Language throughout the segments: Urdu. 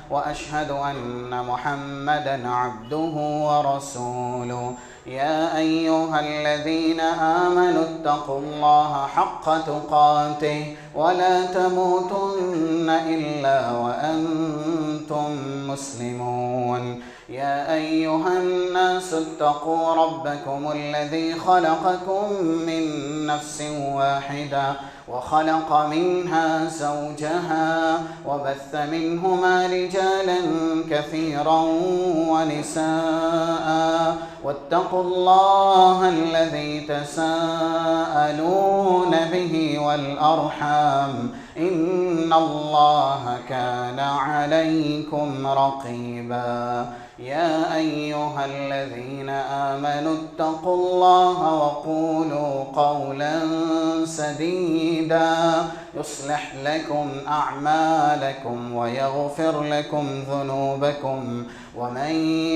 وأشهد أن محمدًا عبده ورسوله. يا أيها الذين آمنوا اتقوا الله حق تقاته ولا تموتن إلا وأنتم مسلمون. يا أيها الناس اتقوا ربكم الذي خلقكم من نفس واحدة وخلق منها زوجها وبث منهما رجالا كثيرا ونساء واتقوا الله الذي تساءلون به والأرحام إن الله كان عليكم رقيبا. يا أيها الذين آمنوا اتقوا الله وقولوا قولا سديدا يصلح لكم أعمالكم ويغفر لكم ذنوبكم ومن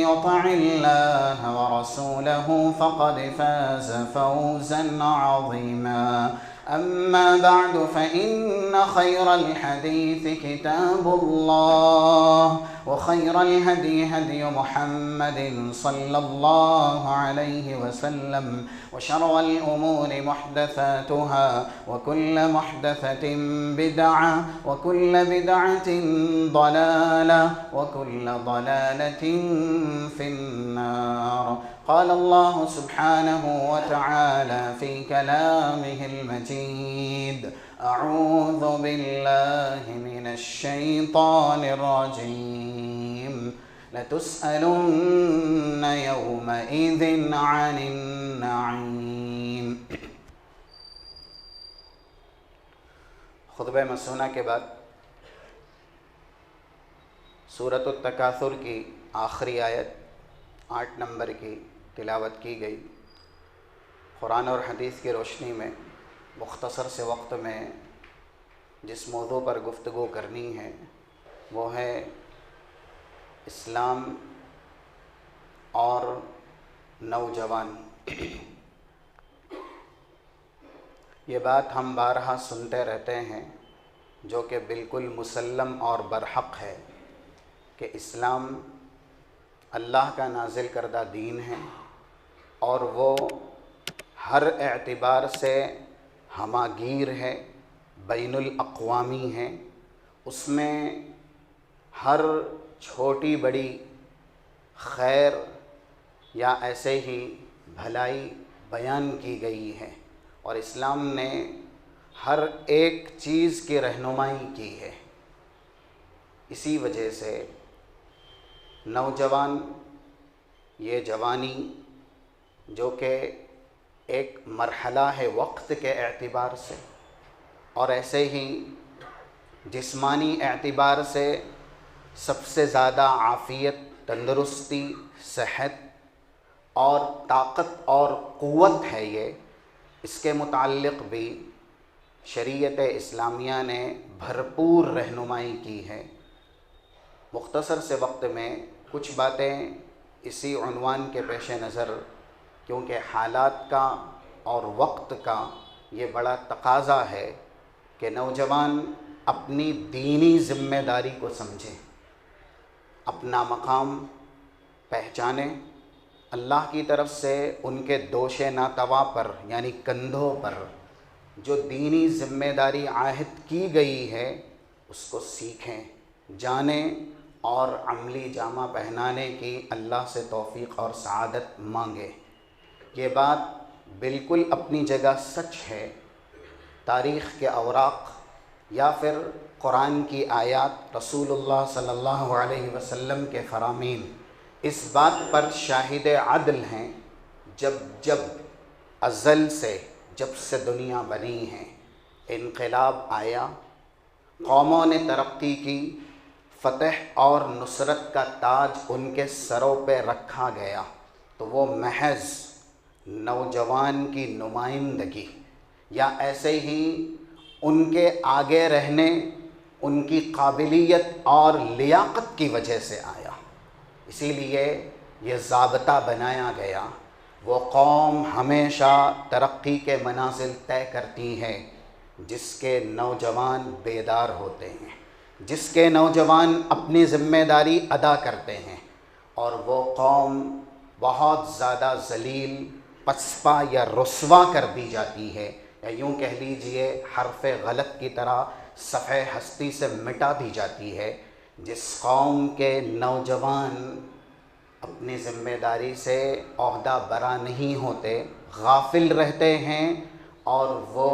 يطع الله ورسوله فقد فاز فوزا عظيما. أما بعد فإن خير الحديث كتاب الله وخير الهدي هدي محمد صلى الله عليه وسلم وشر الأمور محدثاتها وكل محدثة بدعة وكل بدعة ضلالة وكل ضلالة في النار. قال الله سبحانه وتعالى في كلامه المجيد: أعوذ بالله من الشيطان الرجيم. لتسألن يومئذ عن النعيم. خطبہ مسونہ کے بعد سورۃ التکاثر کی آخری آیت 8 نمبر کی تلاوت کی گئی. قرآن اور حدیث کی روشنی میں مختصر سے وقت میں جس موضوع پر گفتگو کرنی ہے وہ ہے اسلام اور نوجوان. یہ بات ہم بارہا سنتے رہتے ہیں جو کہ بالکل مسلم اور برحق ہے کہ اسلام اللہ کا نازل کردہ دین ہے اور وہ ہر اعتبار سے ہماگیر ہے، بین الاقوامی ہے. اس میں ہر چھوٹی بڑی خیر یا ایسے ہی بھلائی بیان کی گئی ہے اور اسلام نے ہر ایک چیز کی رہنمائی کی ہے. اسی وجہ سے نوجوان، یہ جوانی جو کہ ایک مرحلہ ہے وقت کے اعتبار سے اور ایسے ہی جسمانی اعتبار سے سب سے زیادہ عافیت، تندرستی، صحت اور طاقت اور قوت ہے. یہ اس کے متعلق بھی شریعت اسلامیہ نے بھرپور رہنمائی کی ہے. مختصر سے وقت میں کچھ باتیں اسی عنوان کے پیش نظر، کیونکہ حالات کا اور وقت کا یہ بڑا تقاضا ہے کہ نوجوان اپنی دینی ذمہ داری کو سمجھیں، اپنا مقام پہچانیں، اللہ کی طرف سے ان کے دوش ناتواں پر یعنی کندھوں پر جو دینی ذمہ داری عائد کی گئی ہے اس کو سیکھیں، جانیں اور عملی جامہ پہنانے کی اللہ سے توفیق اور سعادت مانگیں. یہ بات بالکل اپنی جگہ سچ ہے. تاریخ کے اوراق یا پھر قرآن کی آیات، رسول اللہ صلی اللہ علیہ وسلم کے فرامین اس بات پر شاہد عدل ہیں. جب ازل سے، جب سے دنیا بنی ہے، انقلاب آیا، قوموں نے ترقی کی، فتح اور نصرت کا تاج ان کے سروں پہ رکھا گیا، تو وہ محض نوجوان کی نمائندگی یا ایسے ہی ان کے آگے رہنے، ان کی قابلیت اور لیاقت کی وجہ سے آیا. اسی لیے یہ ضابطہ بنایا گیا. وہ قوم ہمیشہ ترقی کے منازل طے کرتی ہے جس کے نوجوان بیدار ہوتے ہیں، جس کے نوجوان اپنی ذمہ داری ادا کرتے ہیں اور وہ قوم بہت زیادہ ذلیل، پسپا یا رسوا کر دی جاتی ہے، یا یوں کہہ لیجئے حرف غلط کی طرح صفحہ ہستی سے مٹا دی جاتی ہے، جس قوم کے نوجوان اپنی ذمہ داری سے عہدہ برا نہیں ہوتے، غافل رہتے ہیں، اور وہ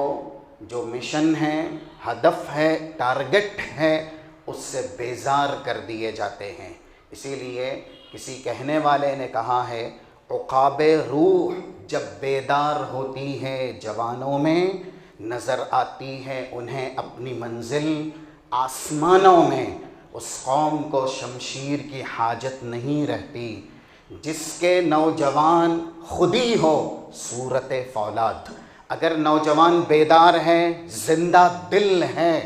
جو مشن ہے، ہدف ہے، ٹارگٹ ہے، اس سے بیزار کر دیے جاتے ہیں۔ اسی لیے کسی کہنے والے نے کہا ہے، عقاب روح جب بیدار ہوتی ہے جوانوں میں، نظر آتی ہے انہیں اپنی منزل آسمانوں میں، اس قوم کو شمشیر کی حاجت نہیں رہتی جس کے نوجوان خودی ہو صورت فولاد۔ اگر نوجوان بیدار ہیں، زندہ دل ہیں،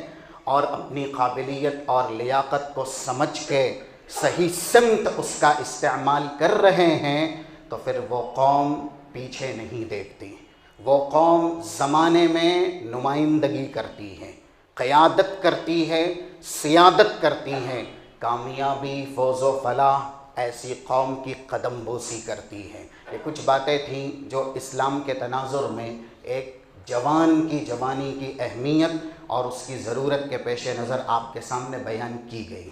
اور اپنی قابلیت اور لیاقت کو سمجھ کے صحیح سمت اس کا استعمال کر رہے ہیں، تو پھر وہ قوم پیچھے نہیں دیکھتی، وہ قوم زمانے میں نمائندگی کرتی ہے، قیادت کرتی ہے، سیادت کرتی ہے، کامیابی، فوز و فلاح ایسی قوم کی قدم بوسی کرتی ہے۔ یہ کچھ باتیں تھیں جو اسلام کے تناظر میں ایک جوان کی جوانی کی اہمیت اور اس کی ضرورت کے پیش نظر آپ کے سامنے بیان کی گئی۔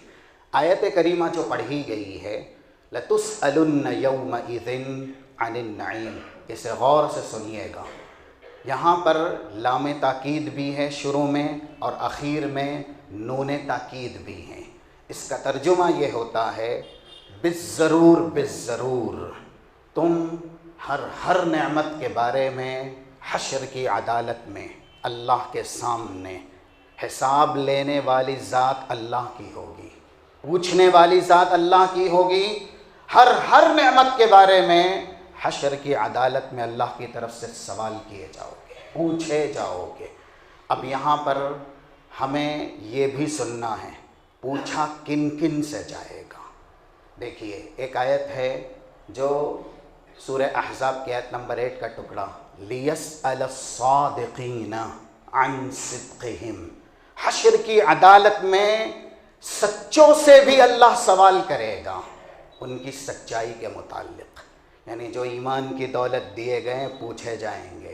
آیت کریمہ جو پڑھی گئی ہے، لَتُسْأَلُنَّ يَوْمَئِذٍ عَنِ النَّعِيمِ، اسے غور سے سنیے گا۔ یہاں پر لام تاکید بھی ہے شروع میں، اور اخیر میں نون تاکید بھی ہے۔ اس کا ترجمہ یہ ہوتا ہے، بالضرور بالضرور تم ہر نعمت کے بارے میں حشر کی عدالت میں اللہ کے سامنے حساب لینے والی ذات اللہ کی ہوگی، پوچھنے والی ذات اللہ کی ہوگی۔ ہر نعمت کے بارے میں حشر کی عدالت میں اللہ کی طرف سے سوال کیے جاؤ گے، پوچھے جاؤ گے۔ اب یہاں پر ہمیں یہ بھی سننا ہے، پوچھا کن کن سے جائے گا۔ دیکھیے ایک آیت ہے جو سورہ احزاب کی آیت نمبر 8 کا ٹکڑا، لِيَسْأَلَ الصَّادِقِينَ عَنْ صِدْقِهِمْ، حشر کی عدالت میں سچوں سے بھی اللہ سوال کرے گا ان کی سچائی کے متعلق۔ یعنی جو ایمان کی دولت دیے گئے پوچھے جائیں گے،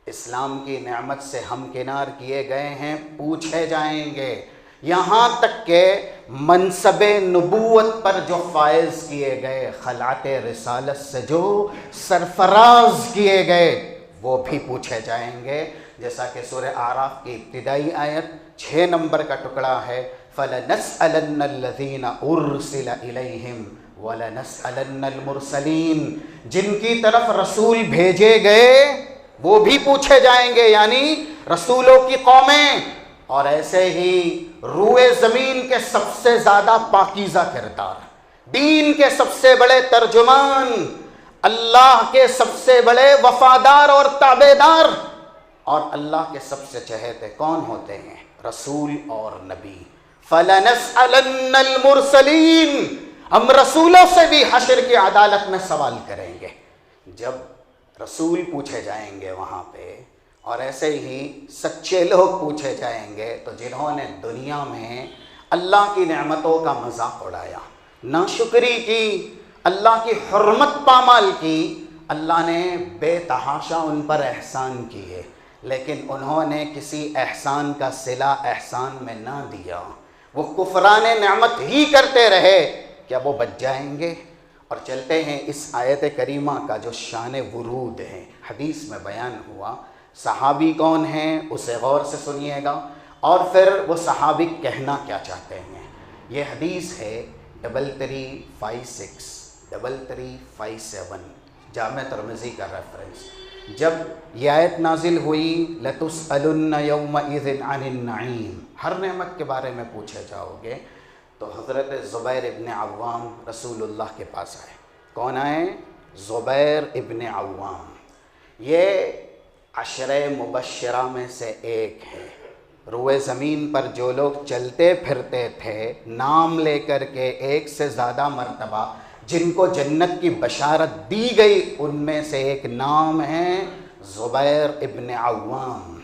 اسلام کی نعمت سے ہمکنار کیے گئے ہیں پوچھے جائیں گے، یہاں تک کہ منصب نبوت پر جو فائز کیے گئے، خلعت رسالت سے جو سرفراز کیے گئے، وہ بھی پوچھے جائیں گے۔ جیسا کہ سورہ اعراف کی ابتدائی آیت 6 نمبر کا ٹکڑا ہے، فَلَنَسْأَلَنَّ الَّذِينَ أُرْسِلَ إِلَيْهِمْ وَلَنَسْأَلَنَّ الْمُرْسَلِينَ، جن کی طرف رسول بھیجے گئے وہ بھی پوچھے جائیں گے، یعنی رسولوں کی قومیں۔ اور ایسے ہی روئے زمین کے سب سے زیادہ پاکیزہ کردار، دین کے سب سے بڑے ترجمان، اللہ کے سب سے بڑے وفادار اور تابعدار، اور اللہ کے سب سے چہیتے کون ہوتے ہیں؟ رسول اور نبی۔ فَلَنَسْأَلَنَّ الْمُرْسَلِينَ، ہم رسولوں سے بھی حشر کی عدالت میں سوال کریں گے۔ جب رسول پوچھے جائیں گے وہاں پہ، اور ایسے ہی سچے لوگ پوچھے جائیں گے، تو جنہوں نے دنیا میں اللہ کی نعمتوں کا مذاق اڑایا، ناشکری کی، اللہ کی حرمت پامال کی، اللہ نے بے تحاشا ان پر احسان کیے، لیکن انہوں نے کسی احسان کا صلہ احسان میں نہ دیا، وہ کفران نعمت ہی کرتے رہے، کیا وہ بچ جائیں گے؟ اور چلتے ہیں اس آیت کریمہ کا جو شان ورود ہے، حدیث میں بیان ہوا، صحابی کون ہیں اسے غور سے سنیے گا، اور پھر وہ صحابی کہنا کیا چاہتے ہیں۔ یہ حدیث ہے 3356 3357، جامع ترمذی کا ریفرنس۔ جب یہ آیت نازل ہوئی، لَتُسْأَلُنَّ يَوْمَئِذٍ عَنِ النَّعِيمِ، ہر نعمت کے بارے میں پوچھے جاؤ گے، تو حضرت زبیر ابن عوام رسول اللہ کے پاس آئے۔ کون آئے؟ زبیر ابن عوام۔ یہ عشرہ مبشرہ میں سے ایک ہے۔ روئے زمین پر جو لوگ چلتے پھرتے تھے نام لے کر کے، ایک سے زیادہ مرتبہ جن کو جنت کی بشارت دی گئی، ان میں سے ایک نام ہے زبیر ابن عوام،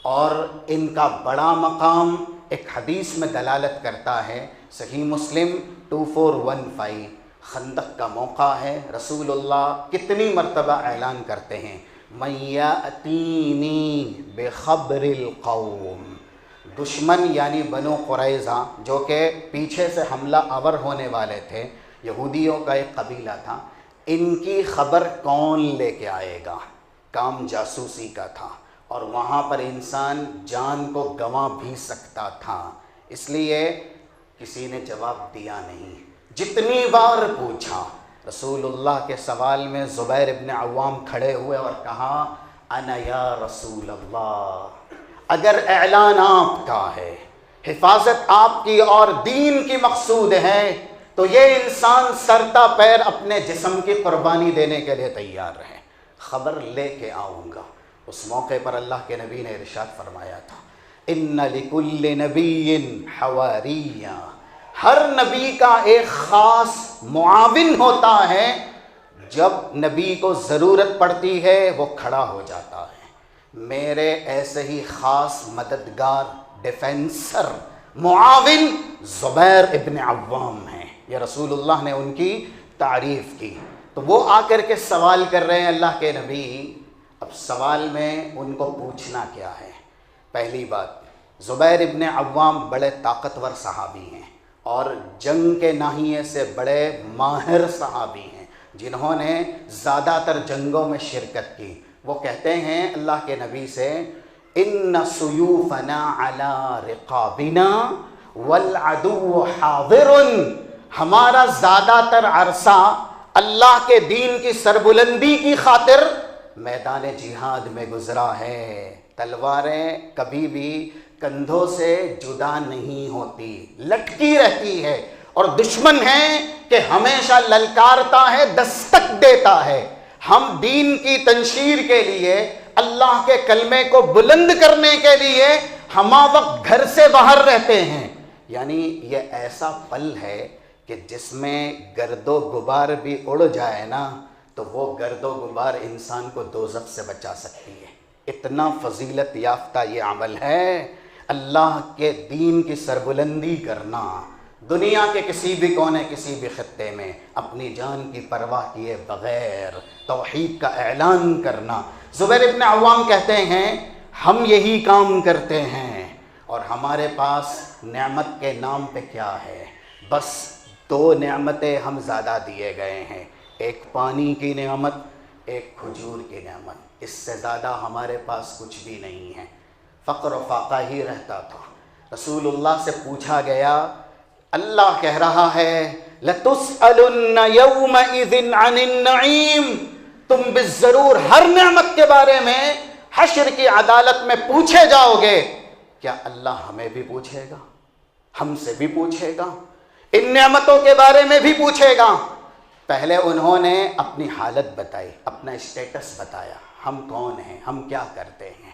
اور ان کا بڑا مقام ایک حدیث میں دلالت کرتا ہے، صحیح مسلم 2415، خندق کا موقع ہے، رسول اللہ کتنی مرتبہ اعلان کرتے ہیں، من یأتینی بخبر القوم، دشمن یعنی بنو قریظہ جو کہ پیچھے سے حملہ آور ہونے والے تھے، یہودیوں کا ایک قبیلہ تھا، ان کی خبر کون لے کے آئے گا؟ کام جاسوسی کا تھا، اور وہاں پر انسان جان کو گنوا بھی سکتا تھا، اس لیے کسی نے جواب دیا نہیں۔ جتنی بار پوچھا، رسول اللہ کے سوال میں زبیر ابن عوام کھڑے ہوئے اور کہا، انا یا رسول اللہ، اگر اعلان آپ کا ہے، حفاظت آپ کی اور دین کی مقصود ہے، تو یہ انسان سرتا پیر اپنے جسم کی قربانی دینے کے لیے تیار ہے، خبر لے کے آؤں گا۔ اس موقع پر اللہ کے نبی نے ارشاد فرمایا تھا، ان لکل نبی حواریہ، ہر نبی کا ایک خاص معاون ہوتا ہے، جب نبی کو ضرورت پڑتی ہے وہ کھڑا ہو جاتا ہے۔ میرے ایسے ہی خاص مددگار، ڈیفینسر، معاون زبیر ابن عوام ہیں۔ یہ رسول اللہ نے ان کی تعریف کی، تو وہ آ کر کے سوال کر رہے ہیں اللہ کے نبی۔ اب سوال میں ان کو پوچھنا کیا ہے؟ پہلی بات، زبیر ابن عوام بڑے طاقتور صحابی ہیں اور جنگ کے ناحیے سے بڑے ماہر صحابی ہیں، جنہوں نے زیادہ تر جنگوں میں شرکت کی۔ وہ کہتے ہیں اللہ کے نبی سے، ان سیوفنا علی رقابنا والعدو حاضر، ہمارا زیادہ تر عرصہ اللہ کے دین کی سربلندی کی خاطر میدان جہاد میں گزرا ہے۔ تلواریں کبھی بھی کندھوں سے جدا نہیں ہوتی، لٹکی رہتی ہے، اور دشمن ہے کہ ہمیشہ للکارتا ہے، دستک دیتا ہے۔ ہم دین کی تنشیر کے لیے، اللہ کے کلمے کو بلند کرنے کے لیے ہما وقت گھر سے باہر رہتے ہیں۔ یعنی یہ ایسا پل ہے کہ جس میں گرد و غبار بھی اڑ جائے نا، تو وہ گرد و غبار انسان کو دوزخ سے بچا سکتی ہے۔ اتنا فضیلت یافتہ یہ عمل ہے، اللہ کے دین کی سربلندی کرنا، دنیا کے کسی بھی کونے، کسی بھی خطے میں اپنی جان کی پرواہ کیے بغیر توحید کا اعلان کرنا۔ زبیر ابن عوام کہتے ہیں، ہم یہی کام کرتے ہیں، اور ہمارے پاس نعمت کے نام پہ کیا ہے؟ بس دو نعمتیں ہم زیادہ دیے گئے ہیں، ایک پانی کی نعمت، ایک کھجور کی نعمت، اس سے زیادہ ہمارے پاس کچھ بھی نہیں ہے۔ فقر و فاقہ ہی رہتا تھا۔ رسول اللہ سے پوچھا گیا، اللہ کہہ رہا ہے، لَتُسْأَلُنَّ يَوْمَئِذٍ عَنِ النَّعِيمِ، تم بالضرور ہر نعمت کے بارے میں حشر کی عدالت میں پوچھے جاؤ گے۔ کیا اللہ ہمیں بھی پوچھے گا؟ ہم سے بھی پوچھے گا، ان نعمتوں کے بارے میں بھی پوچھے گا۔ پہلے انہوں نے اپنی حالت بتائی، اپنا اسٹیٹس بتایا، ہم کون ہیں، ہم کیا کرتے ہیں،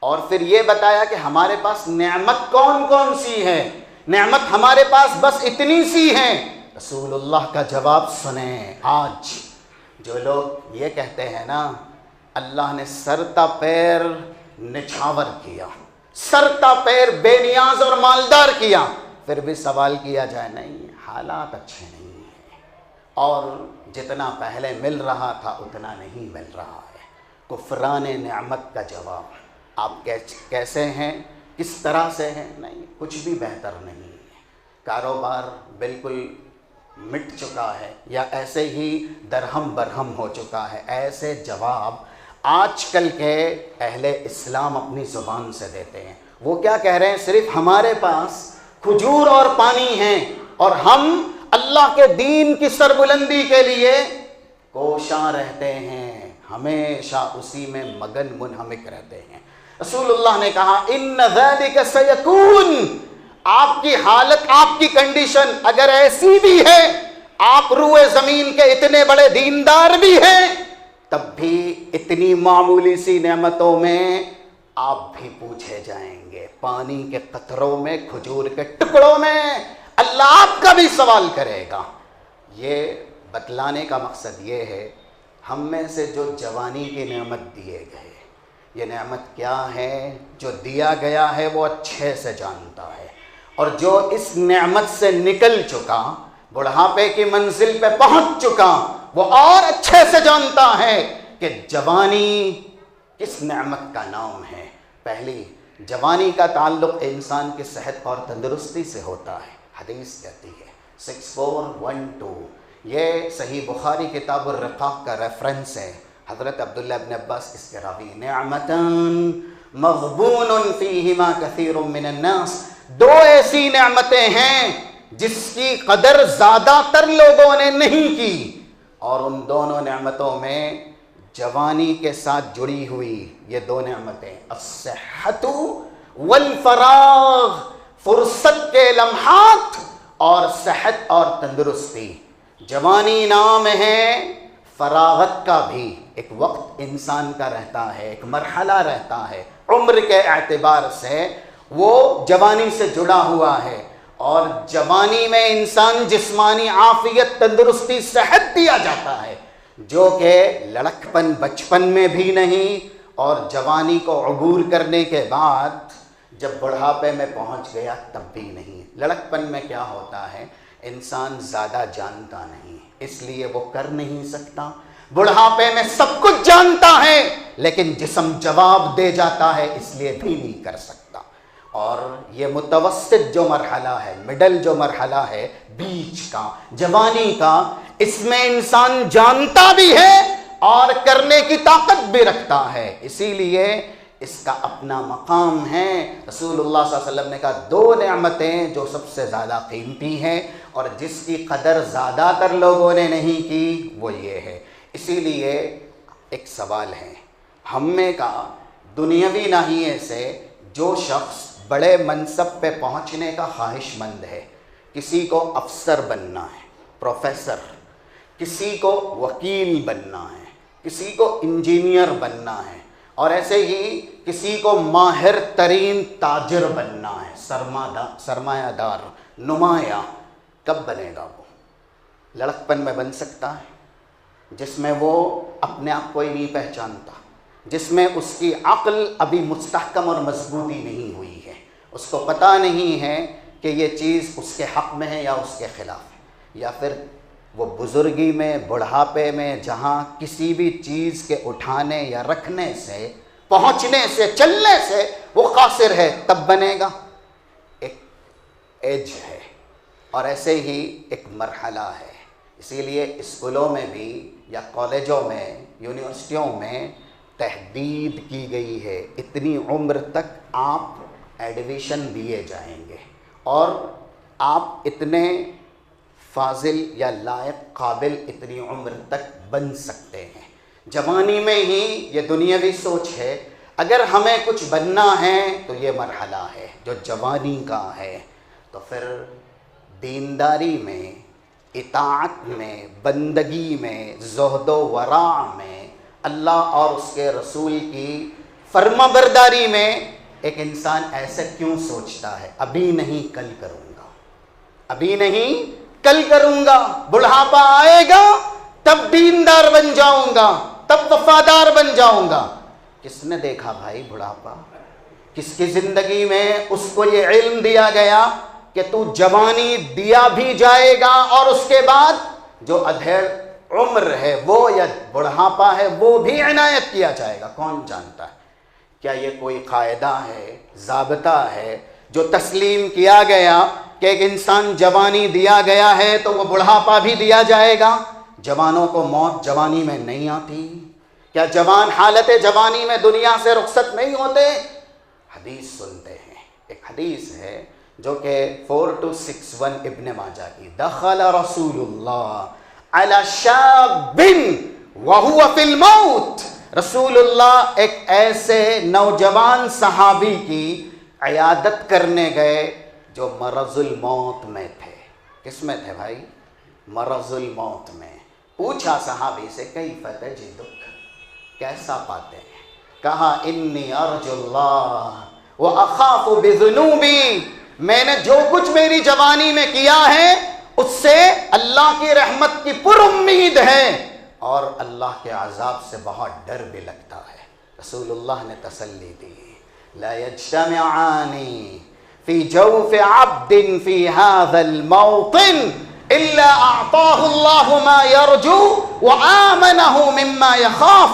اور پھر یہ بتایا کہ ہمارے پاس نعمت کون کون سی ہے۔ نعمت ہمارے پاس بس اتنی سی ہے۔ رسول اللہ کا جواب سنیں۔ آج جو لوگ یہ کہتے ہیں نا، اللہ نے سرتا پیر نچھاور کیا، سرتا پیر بے نیاز اور مالدار کیا، پھر بھی سوال کیا جائے، نہیں حالات اچھے نہیں ہیں، اور جتنا پہلے مل رہا تھا اتنا نہیں مل رہا ہے۔ کفران نعمت کا جواب، آپ کیسے ہیں، کس طرح سے ہیں؟ نہیں، کچھ بھی بہتر نہیں ہے، کاروبار بالکل مٹ چکا ہے، یا ایسے ہی درہم برہم ہو چکا ہے۔ ایسے جواب آج کل کے اہل اسلام اپنی زبان سے دیتے ہیں۔ وہ کیا کہہ رہے ہیں؟ صرف ہمارے پاس کھجور اور پانی ہیں، اور ہم اللہ کے دین کی سربلندی کے لیے کوشاں رہتے ہیں، ہمیشہ اسی میں مگن منہمک رہتے ہیں۔ رسول اللہ نے کہا، ان ذلک سیکون، آپ کی حالت، آپ کی کنڈیشن اگر ایسی بھی ہے، آپ روئے زمین کے اتنے بڑے دیندار بھی ہیں، تب بھی اتنی معمولی سی نعمتوں میں آپ بھی پوچھے جائیں گے، پانی کے قطروں میں، کھجور کے ٹکڑوں میں اللہ آپ کا بھی سوال کرے گا۔ یہ بتلانے کا مقصد یہ ہے، ہم میں سے جو جوانی کی نعمت دیے گئے، یہ نعمت کیا ہے؟ جو دیا گیا ہے وہ اچھے سے جانتا ہے، اور جو اس نعمت سے نکل چکا، بڑھاپے کی منزل پہ پہنچ چکا، وہ اور اچھے سے جانتا ہے کہ جوانی کس نعمت کا نام ہے۔ پہلی، جوانی کا تعلق انسان کی صحت اور تندرستی سے ہوتا ہے۔ حدیث کہتی ہے 6412، یہ صحیح بخاری کتاب الرقاق کا ریفرنس ہے۔ حضرت عبداللہ ابن عباس اس کے راوی، نعمتان مغبون فیہما کثیر من الناس، دو ایسی نعمتیں ہیں جس کی قدر زیادہ تر لوگوں نے نہیں کی، اور ان دونوں نعمتوں میں جوانی کے ساتھ جڑی ہوئی یہ دو نعمتیں، الصحت والفراغ، فرصت کے لمحات اور صحت اور تندرستی۔ جوانی نام ہے فراغت کا بھی، ایک وقت انسان کا رہتا ہے، ایک مرحلہ رہتا ہے، عمر کے اعتبار سے وہ جوانی سے جڑا ہوا ہے، اور جوانی میں انسان جسمانی عافیت، تندرستی، صحت دیا جاتا ہے، جو کہ لڑکپن بچپن میں بھی نہیں، اور جوانی کو عبور کرنے کے بعد جب بڑھاپے میں پہنچ گیا تب بھی نہیں۔ لڑکپن میں کیا ہوتا ہے، انسان زیادہ جانتا نہیں، اس لیے وہ کر نہیں سکتا۔ بڑھاپے میں سب کچھ جانتا ہے لیکن جسم جواب دے جاتا ہے، اس لیے بھی نہیں کر سکتا۔ اور یہ متوسط جو مرحلہ ہے، مڈل جو مرحلہ ہے بیچ کا، جوانی کا، اس میں انسان جانتا بھی ہے اور کرنے کی طاقت بھی رکھتا ہے، اسی لیے اس کا اپنا مقام ہے۔ رسول اللہ صلی اللہ علیہ وسلم نے کہا دو نعمتیں جو سب سے زیادہ قیمتی ہیں اور جس کی قدر زیادہ تر لوگوں نے نہیں کی، وہ یہ ہے۔ اسی لیے ایک سوال ہے ہم میں کا، دنیاوی ناحیے سے جو شخص بڑے منصب پہ پہنچنے کا خواہش مند ہے، کسی کو افسر بننا ہے، پروفیسر، کسی کو وکیل بننا ہے، کسی کو انجینئر بننا ہے، اور ایسے ہی کسی کو ماہر ترین تاجر بننا ہے، سرمایہ دار، نمایاں، کب بنے گا وہ؟ لڑکپن میں بن سکتا ہے، جس میں وہ اپنے آپ کو ہی نہیں پہچانتا، جس میں اس کی عقل ابھی مستحکم اور مضبوطی نہیں ہوئی ہے، اس کو پتہ نہیں ہے کہ یہ چیز اس کے حق میں ہے یا اس کے خلاف ہے، یا پھر وہ بزرگی میں، بڑھاپے میں، جہاں کسی بھی چیز کے اٹھانے یا رکھنے سے، پہنچنے سے، چلنے سے وہ قاصر ہے، تب بنے گا۔ ایک ایج ہے، اور ایسے ہی ایک مرحلہ ہے۔ اسی لیے اسکولوں میں بھی یا کالجوں میں، یونیورسٹیوں میں تحدید کی گئی ہے، اتنی عمر تک آپ ایڈمیشن دیے جائیں گے، اور آپ اتنے فاضل یا لائق قابل اتنی عمر تک بن سکتے ہیں۔ جوانی میں ہی یہ دنیاوی سوچ ہے، اگر ہمیں کچھ بننا ہے تو یہ مرحلہ ہے جو جوانی کا ہے، تو پھر دینداری میں، اطاعت میں، بندگی میں، زہد و ورع میں، اللہ اور اس کے رسول کی فرما برداری میں ایک انسان ایسے کیوں سوچتا ہے، ابھی نہیں کل کروں گا، ابھی نہیں کل کروں گا، بڑھاپا آئے گا تب دیندار بن جاؤں گا، تب وفادار بن جاؤں گا۔ کس نے دیکھا بھائی بڑھاپا؟ کس کی زندگی میں اس کو یہ علم دیا گیا کہ تو جوانی دیا بھی جائے گا اور اس کے بعد جو ادھیڑ عمر ہے وہ یا بڑھاپا ہے وہ بھی عنایت کیا جائے گا؟ کون جانتا ہے؟ کیا یہ کوئی قاعدہ ہے، ضابطہ ہے جو تسلیم کیا گیا کہ ایک انسان جوانی دیا گیا ہے تو وہ بڑھاپا بھی دیا جائے گا؟ جوانوں کو موت جوانی میں نہیں آتی؟ کیا جوان حالت جوانی میں دنیا سے رخصت نہیں ہوتے؟ حدیث سنتے ہیں، ایک حدیث ہے جو کہ 4261 ابن ماجہ کی، دخل رسول اللہ علی شاب وہو فی الموت، رسول اللہ ایک ایسے نوجوان صحابی کی عیادت کرنے گئے جو مرض الموت میں تھے۔ کس میں تھے بھائی؟ مرض الموت میں۔ پوچھا صحابی سے کیف تجدک، کیسا پاتے ہیں؟ کہا انی ارجو اللہ واخاف بذنوبی، میں نے جو کچھ میری جوانی میں کیا ہے اس سے اللہ کی رحمت کی پر امید ہے اور اللہ کے عذاب سے بہت ڈر بھی لگتا ہے۔ رسول اللہ نے تسلی دی، لا یجتمعان فی جوف عبد فی هذا الموطن الا اعطاه اللہ ما یرجو وآمنہ مما یخاف.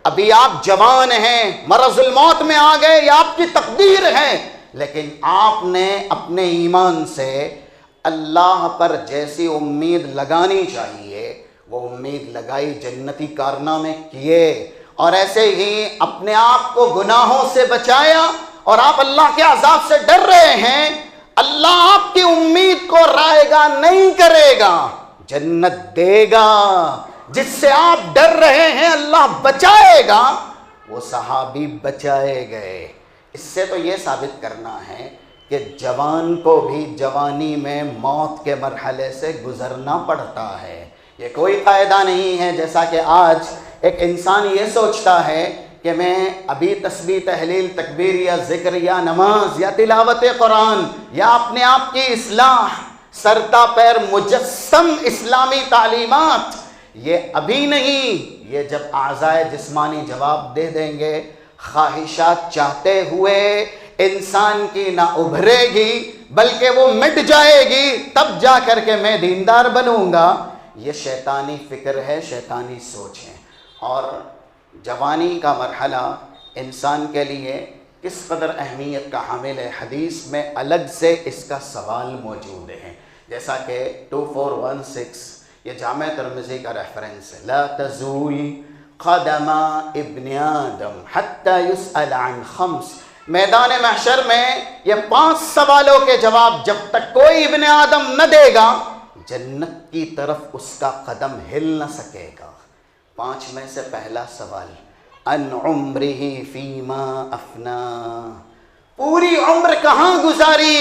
ابھی آپ جوان ہیں، مرض الموت میں آ گئے، یہ آپ کی تقدیر ہے، لیکن آپ نے اپنے ایمان سے اللہ پر جیسی امید لگانی چاہیے وہ امید لگائی، جنتی کارنامے کیے، اور ایسے ہی اپنے آپ کو گناہوں سے بچایا، اور آپ اللہ کے عذاب سے ڈر رہے ہیں. اللہ آپ کی امید کو رائے گا نہیں کرے گا، جنت دے گا. جس سے آپ ڈر رہے ہیں اللہ بچائے گا، وہ صحابی بچائے گئے. اس سے تو یہ ثابت کرنا ہے کہ جوان کو بھی جوانی میں موت کے مرحلے سے گزرنا پڑتا ہے. یہ کوئی قاعدہ نہیں ہے جیسا کہ آج ایک انسان یہ سوچتا ہے کہ میں ابھی تسبیح تحلیل تکبیر یا ذکر یا نماز یا تلاوت قرآن یا اپنے آپ کی اصلاح، سرتا پیر مجسم اسلامی تعلیمات، یہ ابھی نہیں، یہ جب اعضائے جسمانی جواب دے دیں گے، خواہشات چاہتے ہوئے انسان کی نہ ابھرے گی بلکہ وہ مٹ جائے گی، تب جا کر کے میں دیندار بنوں گا. یہ شیطانی فکر ہے، شیطانی سوچ ہے. اور جوانی کا مرحلہ انسان کے لیے کس قدر اہمیت کا حامل ہے، حدیث میں الگ سے اس کا سوال موجود ہے. جیسا کہ 2416 یہ جامع ترمذی کا ریفرنس ہے، لا تزول قدم ابن آدم حتی یسأل عن خمس. میدان محشر میں یہ 5 سوالوں کے جواب جب تک کوئی ابن آدم نہ دے گا، جنت کی طرف اس کا قدم ہل نہ سکے گا. 5 میں سے پہلا سوال، ان عمرہ فیما افنا، پوری عمر کہاں گزاری.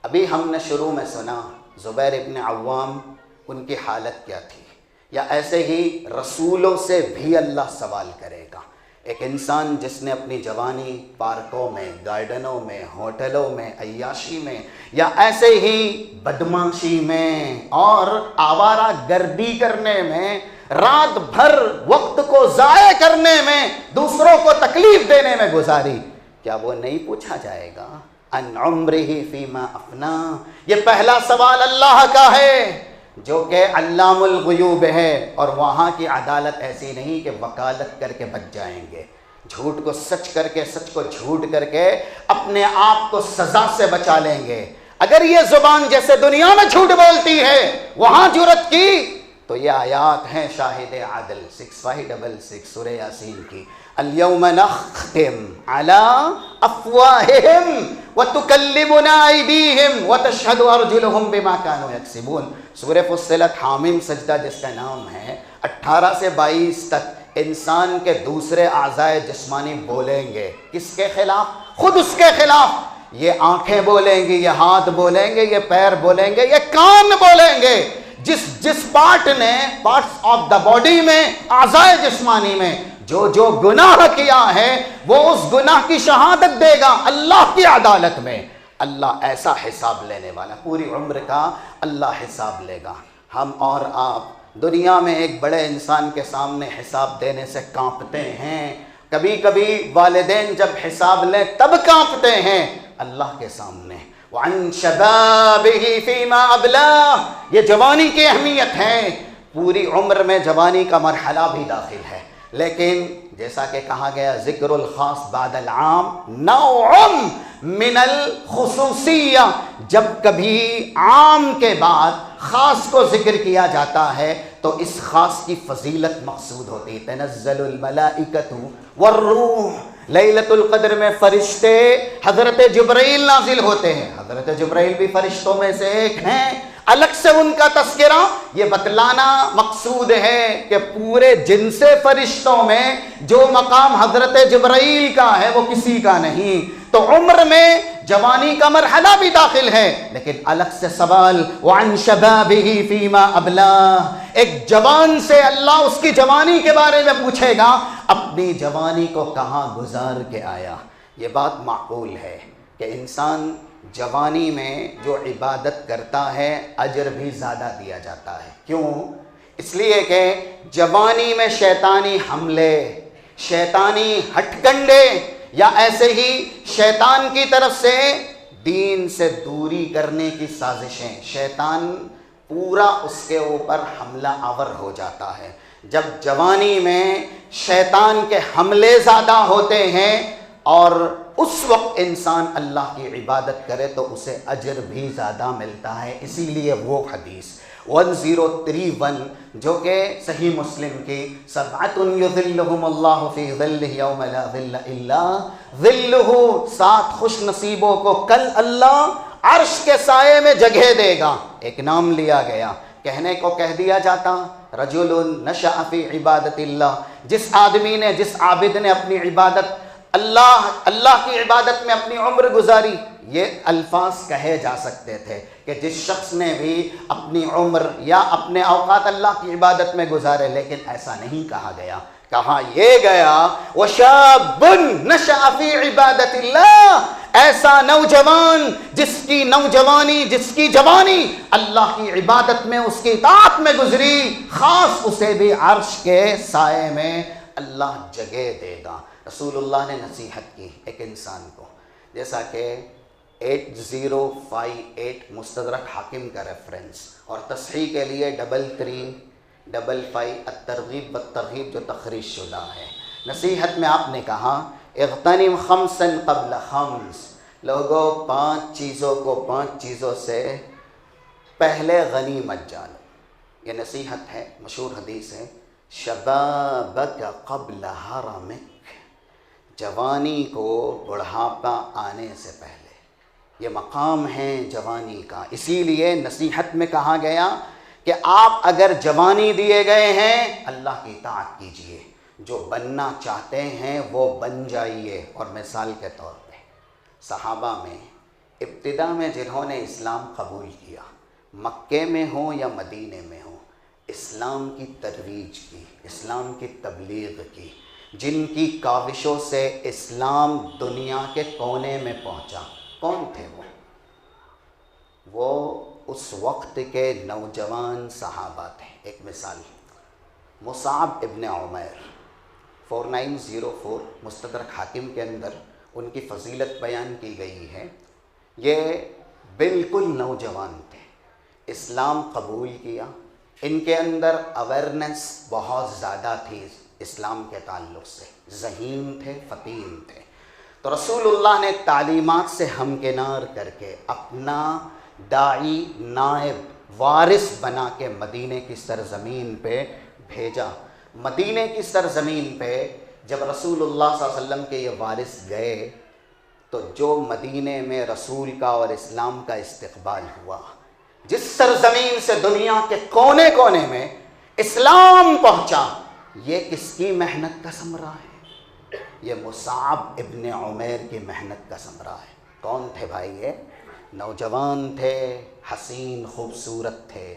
ابھی ہم نے شروع میں سنا زبیر ابن عوام، ان کی حالت کیا تھی. یا ایسے ہی رسولوں سے بھی اللہ سوال کرے گا. ایک انسان جس نے اپنی جوانی پارکوں میں، گارڈنوں میں، ہوٹلوں میں، عیاشی میں، یا ایسے ہی بدماشی میں اور آوارہ گردی کرنے میں، رات بھر وقت کو ضائع کرنے میں، دوسروں کو تکلیف دینے میں گزاری، کیا وہ نہیں پوچھا جائے گا ان عمرہ فیما افنا؟ یہ پہلا سوال اللہ کا ہے جو کہ علام الغیوب ہے، اور وہاں کی عدالت ایسی نہیں کہ وکالت کر کے بچ جائیں گے، جھوٹ کو سچ کر کے، سچ کو جھوٹ کر کے اپنے آپ کو سزا سے بچا لیں گے. اگر یہ زبان جیسے دنیا میں جھوٹ بولتی ہے وہاں جرأت کی، تو یہ آیات ہیں شاہد عدل 6566 سورہ یاسین کی، اليوم نختم على افواہہم وتکلمنا ایدیہم وتشہد ارجلہم بما كانوا یکسبون. سورہ فصلت حامیم سجدہ جس کا نام ہے، 18 سے 22 تک انسان کے دوسرے اعضائے جسمانی بولیں گے. کس کے خلاف؟ خود اس کے خلاف. یہ آنکھیں بولیں گی، یہ ہاتھ بولیں گے، یہ پیر بولیں گے، یہ کان بولیں گے. جس پارٹ نے، پارٹس آف دا باڈی میں، اعضائے جسمانی میں جو گناہ کیا ہے وہ اس گناہ کی شہادت دے گا اللہ کی عدالت میں. اللہ ایسا حساب لینے والا، پوری عمر کا اللہ حساب لے گا. ہم اور آپ دنیا میں ایک بڑے انسان کے سامنے حساب دینے سے کانپتے ہیں. کبھی کبھی والدین جب حساب لیں تب کانپتے ہیں. اللہ کے سامنے وَعَنْ شَبَابِهِ فِيمَا أَبْلَاهُ، یہ جوانی کی اہمیت ہے. پوری عمر میں جوانی کا مرحلہ بھی داخل ہے، لیکن جیسا کہ کہا گیا ذکر الخاص بعد العام نوع من الخصوصیہ، جب کبھی عام کے بعد خاص کو ذکر کیا جاتا ہے تو اس خاص کی فضیلت مقصود ہوتی. تنزل الملائکۃ والروح، لیلۃ القدر میں فرشتے حضرت جبرائیل نازل ہوتے ہیں. حضرت جبرائیل بھی فرشتوں میں سے ایک ہیں. الگ سے ان کا تذکرہ یہ بتلانا مقصود ہے کہ پورے جن سے فرشتوں میں جو مقام حضرت جبرائیل کا ہے وہ کسی کا نہیں. تو عمر میں جوانی کا مرحلہ بھی داخل ہے، لیکن الگ سے سوال وعن شبابہ فیما ابلاہ. ایک جوان سے اللہ اس کی جوانی کے بارے میں پوچھے گا، اپنی جوانی کو کہاں گزار کے آیا. یہ بات معقول ہے کہ انسان جوانی میں جو عبادت کرتا ہے اجر بھی زیادہ دیا جاتا ہے. کیوں؟ اس لیے کہ جوانی میں شیطانی حملے، شیطانی ہٹ کنڈے، یا ایسے ہی شیطان کی طرف سے دین سے دوری کرنے کی سازشیں، شیطان پورا اس کے اوپر حملہ آور ہو جاتا ہے۔ جب جوانی میں شیطان کے حملے زیادہ ہوتے ہیں اور اس وقت انسان اللہ کی عبادت کرے تو اسے اجر بھی زیادہ ملتا ہے۔ اسی لیے وہ حدیث 1031 جو کہ صحیح مسلم کی، سبعۃ یظلھم اللہ فی ظلہ یوم لا ظل الا ظلہ، 7 خوش نصیبوں کو کل اللہ عرش کے سائے میں جگہ دے گا۔ ایک نام لیا گیا، کہنے کو کہہ دیا جاتا رجل نشأ فی عبادت اللہ، جس آدمی نے، جس عابد نے اپنی عبادت اللہ کی عبادت میں اپنی عمر گزاری۔ یہ الفاظ کہے جا سکتے تھے کہ جس شخص نے بھی اپنی عمر یا اپنے اوقات اللہ کی عبادت میں گزارے، لیکن ایسا نہیں کہا گیا، کہا یہ گیا وشاب نشأ فی عبادت اللہ، ایسا نوجوان جس کی نوجوانی، جس کی جوانی اللہ کی عبادت میں، اس کی اطاعت میں گزری، خاص اسے بھی عرش کے سائے میں اللہ جگہ دے گا۔ رسول اللہ نے نصیحت کی ایک انسان کو، جیسا کہ 8058 مستدرک حاکم کا ریفرنس، اور تصحیح کے لیے 3355 الترغیب والترہیب جو تخریج شدہ ہے۔ نصیحت میں آپ نے کہا اغتنم خمسا قبل خمس، لوگوں 5 چیزوں کو 5 چیزوں سے پہلے غنیمت جانو۔ یہ نصیحت ہے، مشہور حدیث ہے، شبابک قبل حرمک، جوانی کو بڑھاپا آنے سے پہلے، یہ مقام ہے جوانی کا۔ اسی لیے نصیحت میں کہا گیا کہ آپ اگر جوانی دیے گئے ہیں اللہ کی اطاعت کیجئے، جو بننا چاہتے ہیں وہ بن جائیے۔ اور مثال کے طور پہ صحابہ میں ابتدا میں جنہوں نے اسلام قبول کیا، مکے میں ہوں یا مدینے میں ہوں، اسلام کی ترویج کی، اسلام کی تبلیغ کی، جن کی کاوشوں سے اسلام دنیا کے کونے میں پہنچا، کون تھے وہ اس وقت کے نوجوان صحابہ تھے۔ ایک مثال، مصعب ابن عمیر 4904 مستدرک حاکم کے اندر ان کی فضیلت بیان کی گئی ہے۔ یہ بالکل نوجوان تھے، اسلام قبول کیا، ان کے اندر اویرنس بہت زیادہ تھی اسلام کے تعلق سے، ذہین تھے، فطین تھے۔ تو رسول اللہ نے تعلیمات سے ہمکنار کر کے اپنا داعی، نائب، وارث بنا کے مدینے کی سرزمین پہ بھیجا۔ مدینے کی سرزمین پہ جب رسول اللہ صلی اللہ علیہ وسلم کے یہ وارث گئے تو جو مدینے میں رسول کا اور اسلام کا استقبال ہوا، جس سرزمین سے دنیا کے کونے کونے میں اسلام پہنچا، یہ کس کی محنت کا ثمرہ ہے؟ یہ مصعب ابن عمیر کی محنت کا ثمرہ ہے۔ کون تھے بھائی؟ یہ نوجوان تھے، حسین خوبصورت تھے،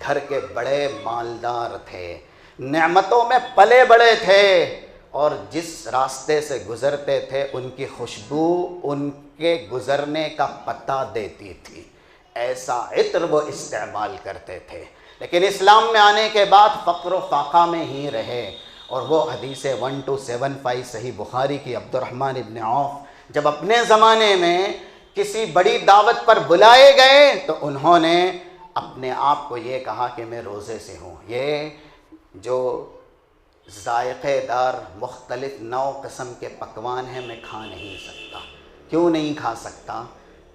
گھر کے بڑے مالدار تھے، نعمتوں میں پلے بڑے تھے، اور جس راستے سے گزرتے تھے ان کی خوشبو ان کے گزرنے کا پتہ دیتی تھی، ایسا عطر وہ استعمال کرتے تھے۔ لیکن اسلام میں آنے کے بعد فقر و فاقہ میں ہی رہے، اور وہ حدیث 1275 صحیح بخاری کی، عبد الرحمن ابن عوف جب اپنے زمانے میں کسی بڑی دعوت پر بلائے گئے تو انہوں نے اپنے آپ کو یہ کہا کہ میں روزے سے ہوں، یہ جو ذائقے دار مختلف نو قسم کے پکوان ہیں میں کھا نہیں سکتا۔ کیوں نہیں کھا سکتا؟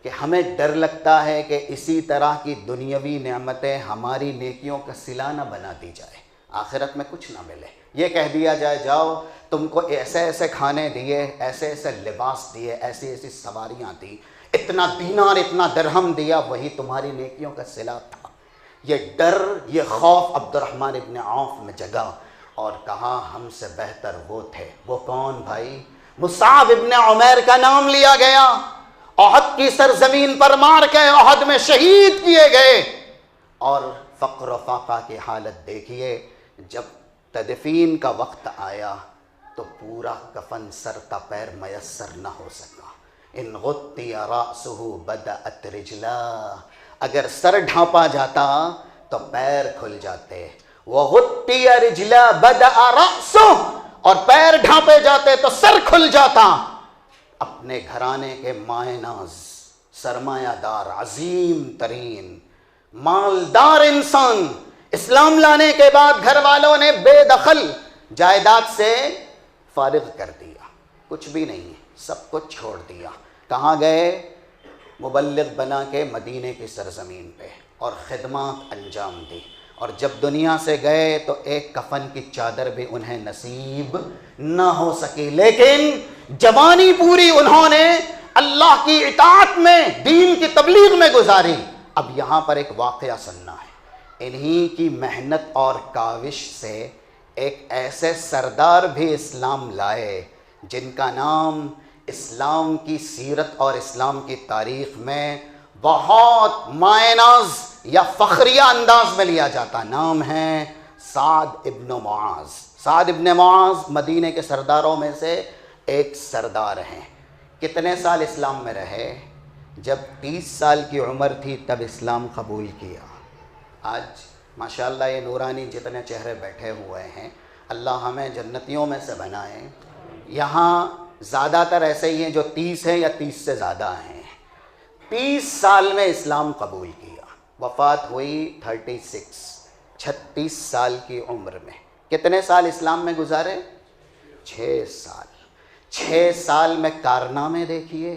کہ ہمیں ڈر لگتا ہے کہ اسی طرح کی دنیاوی نعمتیں ہماری نیکیوں کا صلہ نہ بنا دی جائے، آخرت میں کچھ نہ ملے۔ یہ کہہ دیا جائے جاؤ تم کو ایسے ایسے کھانے دیے، ایسے ایسے لباس دیے، ایسی ایسی سواریاں دی، اتنا دینار اتنا درہم دیا، وہی تمہاری نیکیوں کا صلہ تھا۔ یہ ڈر، یہ خوف عبد الرحمن ابن عوف میں جگا، اور کہا ہم سے بہتر وہ تھے۔ وہ کون بھائی؟ مصعب ابن عمیر کا نام لیا گیا، احد کی سرزمین پر مار کے احد میں شہید کیے گئے، اور فقر و فاقہ کی حالت دیکھیے، جب تدفین کا وقت آیا تو پورا کفن سر تا پیر میسر نہ ہو سکا۔ ان غطی رأسہ بدأت رجلا، اگر سر ڈھانپا جاتا تو پیر کھل جاتے، وغطی رجلا بدأ رأسہ، اور پیر ڈھانپے جاتے تو سر کھل جاتا۔ اپنے گھرانے کے مائے ناز سرمایہ دار، عظیم ترین مالدار انسان، اسلام لانے کے بعد گھر والوں نے بے دخل جائیداد سے فارغ کر دیا، کچھ بھی نہیں ہے، سب کچھ چھوڑ دیا۔ کہاں گئے؟ مبلغ بنا کے مدینے کی سرزمین پہ، اور خدمات انجام دی، اور جب دنیا سے گئے تو ایک کفن کی چادر بھی انہیں نصیب نہ ہو سکی، لیکن جوانی پوری انہوں نے اللہ کی اطاعت میں، دین کی تبلیغ میں گزاری۔ اب یہاں پر ایک واقعہ سننا ہے، انہی کی محنت اور کاوش سے ایک ایسے سردار بھی اسلام لائے جن کا نام اسلام کی سیرت اور اسلام کی تاریخ میں بہت مائناز یا فخریہ انداز میں لیا جاتا۔ نام ہے سعد ابن معاذ۔ سعد ابن معاذ مدینے کے سرداروں میں سے ایک سردار ہیں۔ کتنے سال اسلام میں رہے؟ جب 30 سال کی عمر تھی تب اسلام قبول کیا۔ آج ماشاءاللہ یہ نورانی جتنے چہرے بیٹھے ہوئے ہیں، اللہ ہمیں جنتیوں میں سے بنائے۔ یہاں زیادہ تر ایسے ہی ہیں جو 30 ہیں یا 30 سے زیادہ ہیں۔ 30 سال میں اسلام قبول کیا، وفات ہوئی 36 سال کی عمر میں۔ کتنے سال اسلام میں گزارے؟ 6 سال۔ 6 سال میں کارنامے دیکھیے۔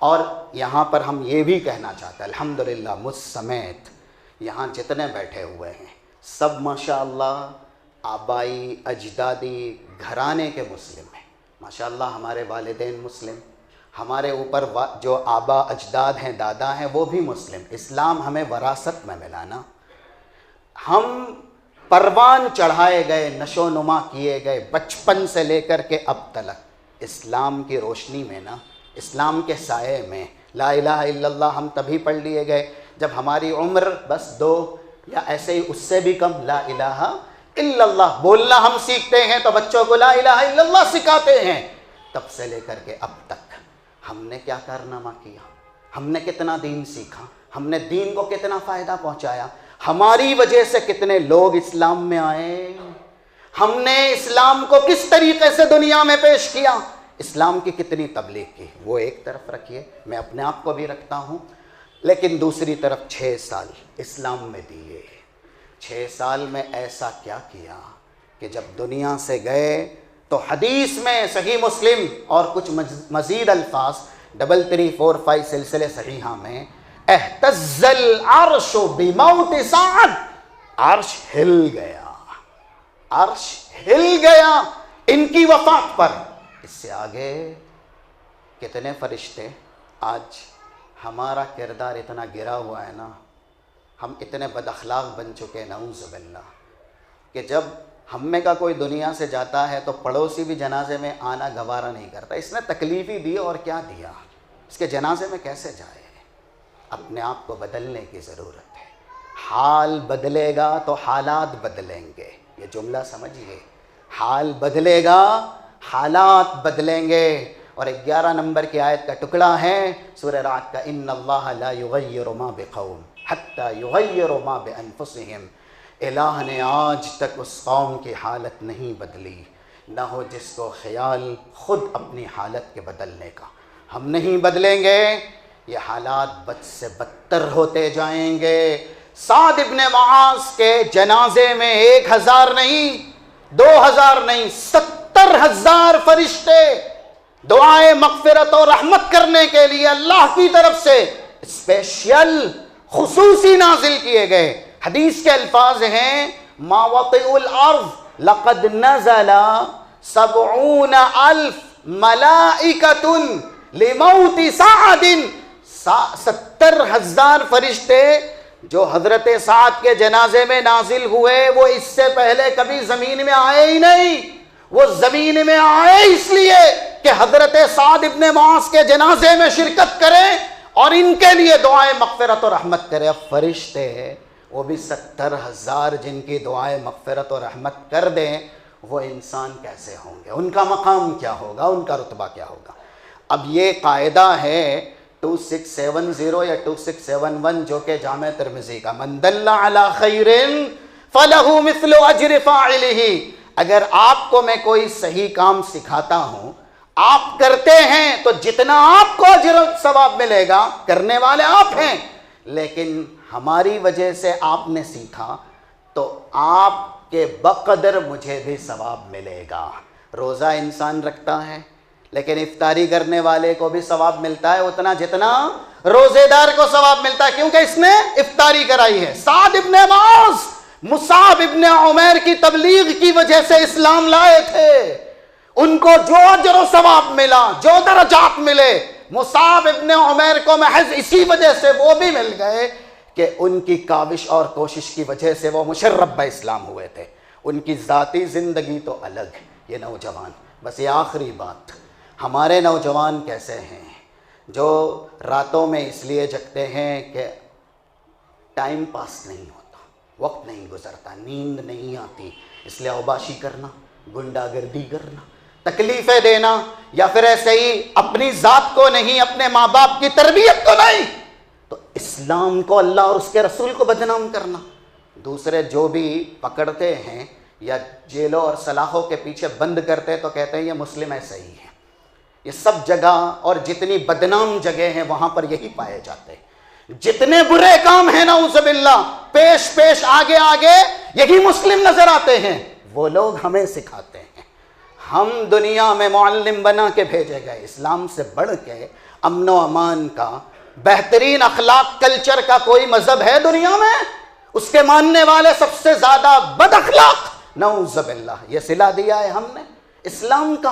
اور یہاں پر ہم یہ بھی کہنا چاہتے ہیں، الحمدللہ مجھ سمیت یہاں جتنے بیٹھے ہوئے ہیں سب ماشاءاللہ آبائی اجدادی گھرانے کے مسلم ہیں۔ ماشاءاللہ ہمارے والدین مسلم، ہمارے اوپر جو آبا اجداد ہیں، دادا ہیں، وہ بھی مسلم۔ اسلام ہمیں وراثت میں ملا نا۔ ہم پروان چڑھائے گئے، نشو و نما کیے گئے بچپن سے لے کر کے اب تلک اسلام کی روشنی میں نا، اسلام کے سائے میں۔ لا الہ الا اللہ ہم تبھی پڑھ لیے گئے جب ہماری عمر بس 2 یا ایسے ہی اس سے بھی کم لا الہ الا اللہ بولنا ہم سیکھتے ہیں تو بچوں کو لا الہ الا اللہ سکھاتے ہیں۔ تب سے لے کر کے اب تک ہم نے کیا کارنامہ کیا؟ ہم نے کتنا دین سیکھا؟ ہم نے دین کو کتنا فائدہ پہنچایا؟ ہماری وجہ سے کتنے لوگ اسلام میں آئے؟ ہم نے اسلام کو کس طریقے سے دنیا میں پیش کیا؟ اسلام کی کتنی تبلیغ کی؟ وہ ایک طرف رکھیے، میں اپنے آپ کو بھی رکھتا ہوں، لیکن دوسری طرف 6 سال اسلام میں دیے۔ 6 سال میں ایسا کیا کیا کہ جب دنیا سے گئے تو حدیث میں صحیح مسلم اور کچھ مزید الفاظ 3345 سلسلے صحیحہ میں، اہتز العرش بموت سعد، عرش ہل گیا، عرش ہل گیا ان کی وفات پر۔ اس سے آگے کتنے فرشتے؟ آج ہمارا کردار اتنا گرا ہوا ہے نا، ہم اتنے بد اخلاق بن چکے، نعوذ باللہ، کہ جب ہم میں کا کوئی دنیا سے جاتا ہے تو پڑوسی بھی جنازے میں آنا گوارا نہیں کرتا۔ اس نے تکلیف ہی دی اور کیا دیا، اس کے جنازے میں کیسے جائے؟ اپنے آپ کو بدلنے کی ضرورت ہے۔ حال بدلے گا تو حالات بدلیں گے، یہ جملہ سمجھیے، حال بدلے گا حالات بدلیں گے۔ اور 11 نمبر کی آیت کا ٹکڑا ہے سورہ رعد کا، ان اللہ لا یغیر ما بقوم حتی یغیروا ما بانفسہم۔ الہ نے آج تک اس قوم کی حالت نہیں بدلی، نہ ہو جس کو خیال خود اپنی حالت کے بدلنے کا۔ ہم نہیں بدلیں گے، یہ حالات بد سے بدتر ہوتے جائیں گے۔ سعد ابن معاذ کے جنازے میں 1000 نہیں، 2000 نہیں، 70,000 فرشتے دعائے مغفرت اور رحمت کرنے کے لیے اللہ کی طرف سے اسپیشل خصوصی نازل کیے گئے۔ حدیث کے الفاظ ہیں، ما وطئ الارض لقد نزل 70,000 ملائکۃ لموت سعد۔ 70,000 فرشتے جو حضرت سعد کے جنازے میں نازل ہوئے، وہ اس سے پہلے کبھی زمین میں آئے ہی نہیں۔ وہ زمین میں آئے اس لیے کہ حضرت سعد ابن معاذ کے جنازے میں شرکت کریں اور ان کے لیے دعائیں مغفرت اور رحمت کریں۔ اب فرشتے وہ بھی 70,000 جن کی دعائیں مغفرت اور رحمت کر دیں، وہ انسان کیسے ہوں گے؟ ان کا مقام کیا ہوگا؟ ان کا رتبہ کیا ہوگا؟ اب یہ قاعدہ ہے 2670 یا 2671 جو کہ جامع ترمذی کا، من دل علی خیر فلہ مثل اجر فاعلہ۔ اگر آپ کو میں کوئی صحیح کام سکھاتا ہوں، آپ کرتے ہیں تو جتنا آپ کو اجر و ثواب ملے گا، کرنے والے آپ ہیں، لیکن ہماری وجہ سے آپ نے سیکھا تو آپ کے بقدر مجھے بھی ثواب ملے گا۔ روزہ انسان رکھتا ہے لیکن افطاری کرنے والے کو بھی ثواب ملتا ہے اتنا جتنا روزے دار کو ثواب ملتا ہے، کیونکہ اس نے افطاری کرائی ہے۔ سعد ابن معاذ مصعب ابن عمیر کی تبلیغ کی وجہ سے اسلام لائے تھے، ان کو جو اجر و ثواب ملا، جو درجات ملے، مصعب ابن عمیر کو محض اسی وجہ سے وہ بھی مل گئے کہ ان کی کاوش اور کوشش کی وجہ سے وہ مشرف بہ اسلام ہوئے تھے۔ ان کی ذاتی زندگی تو الگ ہے۔ یہ نوجوان، بس یہ آخری بات، ہمارے نوجوان کیسے ہیں جو راتوں میں اس لیے جگتے ہیں کہ ٹائم پاس نہیں ہوتا، وقت نہیں گزرتا، نیند نہیں آتی، اس لیے اوباشی کرنا، گنڈا گردی کرنا، تکلیفیں دینا، یا پھر ایسے ہی اپنی ذات کو نہیں، اپنے ماں باپ کی تربیت کو نہیں، تو اسلام کو، اللہ اور اس کے رسول کو بدنام کرنا۔ دوسرے جو بھی پکڑتے ہیں یا جیلوں اور سلاخوں کے پیچھے بند کرتے تو کہتے ہیں یہ مسلم ایسے ہی ہے۔ یہ سب جگہ اور جتنی بدنام جگہ ہیں وہاں پر یہی پائے جاتے ہیں۔ جتنے برے کام ہیں نعوذ باللہ، پیش پیش آگے آگے یہی مسلم نظر آتے ہیں، وہ لوگ ہمیں سکھاتے ہیں۔ ہم دنیا میں معلم بنا کے بھیجے گئے۔ اسلام سے بڑھ کے امن و امان کا، بہترین اخلاق کلچر کا کوئی مذہب ہے دنیا میں؟ اس کے ماننے والے سب سے زیادہ بد اخلاق، نعوذ باللہ۔ یہ صلہ دیا ہے ہم نے اسلام کا۔